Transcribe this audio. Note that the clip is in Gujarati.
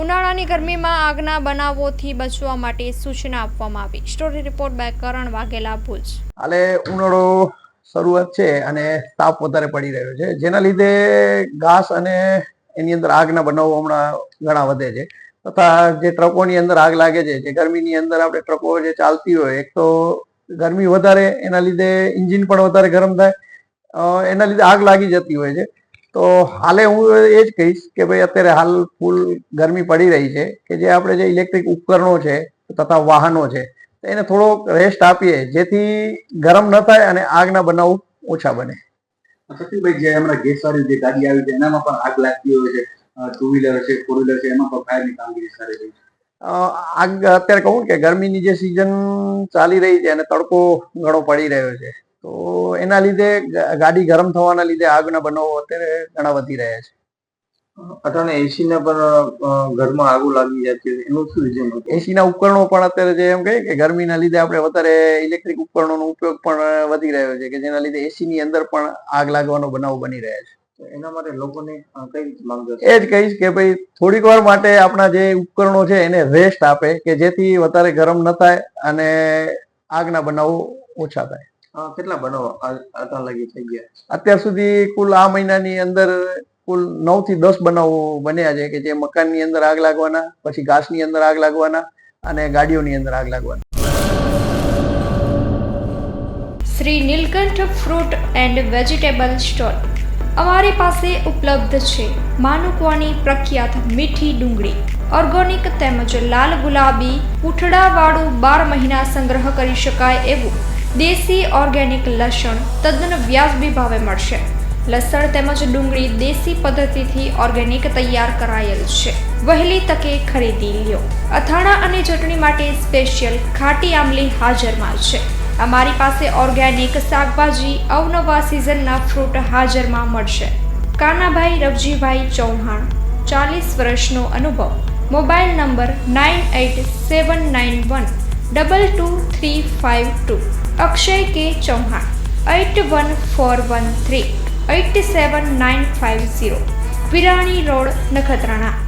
ઉનાળાની ગરમીમાં આગના બનાવોથી બચવા માટે સૂચના આપવામાં આવી। સ્ટોરી રિપોર્ટ બાય કરણ વાઘેલા, ભુજ। હાલે ઉનાળો શરૂઆત છે અને તાપ વધારે પડી રહ્યો છે, જેના લીધે ઘાસ અને એની અંદર આગના બનાવો હમણાં ઘણા વધે છે તથા જે ટ્રકોની અંદર આગ લાગે છે, જે ગરમીની અંદર આપણે ટ્રકો જે ચાલતી હોય, એક તો ગરમી વધારે, એના લીધે એન્જિન પણ વધારે ગરમ થાય, એના લીધે આગ લાગી જતી હોય છે। તો હાલે હું એ જ કહીશ કે ભાઈ અત્યારે હાલ ફૂલ ગરમી પડી રહી છે કે જે આપણે જે ઇલેક્ટ્રિક ઉપકરણો છે તથા વાહનો છે એને થોડોક રેસ્ટ આપીએ, જેથી ગરમ ન થાય અને આગના બનાવ ઓછા બને। સતીભાઈ, જે હમણાં ગેસ વાળી જે ગાડી આવી છે એનામાં પણ આગ લાગતી હોય છે, 2 વ્હીલર છે, 4 વ્હીલર છે, એમાં પણ ફાયરની કામગીરી સારી રહી છે। આગ અત્યારે કહું કે ગરમીની જે સિઝન ચાલી રહી છે અને તડકો ઘણો પડી રહ્યો છે, તો એના લીધે ગાડી ગરમ થવાના લીધે આગના બનાવો અત્યારે ઘણા વધી રહ્યા છે। અટાણે એસી ના પણ ઘરમાં આગો લાગી જતી હોય, એનું શું રીઝન હતું? એસી ના ઉપકરણો પણ અત્યારે જે એમ કહીએ કે ગરમીના લીધે આપણે વધારે ઇલેક્ટ્રિક ઉપકરણોનો ઉપયોગ પણ વધી રહ્યો છે કે જેના લીધે એસી ની અંદર પણ આગ લાગવાનો બનાવ બની રહ્યા છે। એના માટે લોકોને કઈ માંગ છે? એ જ કહીશ કે ભાઈ થોડીક વાર માટે આપણા જે ઉપકરણો છે એને રેસ્ટ આપે કે જેથી વધારે ગરમ ન થાય અને આગના બનાવો ઓછા થાય। કેટલા બનાવો અત્યાર લગી થઈ ગયા? અત્યાર સુધી કુલ આ મહિનાની અંદર કુલ 9 થી 10 બનાવો બન્યા છે કે જે મકાનની અંદર આગ લાગવાના, પછી ઘાસની અંદર આગ લાગવાના અને ગાડીઓની અંદર આગ લાગવાના। Shri Nilkanth fruit and vegetable store. અમારી પાસે ઉપલબ્ધ છે માનુકવાની પ્રખ્યાત મીઠી ડુંગળી, ઓર્ગેનિક તેમજ લાલ ગુલાબી પૂંઠડાવાળું 12 મહિના સંગ્રહ કરી શકાય એવું દેશી ઓર્ગેનિક લસણ તદ્દન વ્યાજબી ભાવે મળશે। લસણ તેમજ ડુંગળી દેશી પદ્ધતિથી ઓર્ગેનિક તૈયાર કરાયેલ છે, વહેલી તકે ખરીદી લ્યો। અથાણા અને ચટણી માટે સ્પેશિયલ ખાટી આમલી હાજરમાં છે। અમારી પાસે ઓર્ગેનિક શાકભાજી, અવનવા સિઝનના ફ્રૂટ હાજરમાં મળશે। કાનાભાઈ રવજીભાઈ ચૌહાણ, 40 વર્ષનો અનુભવ। Mobile number 9879122352। અક્ષય કે ચૌહાણ, 8141387950। વિરાણી રોડ, નખત્રાણા।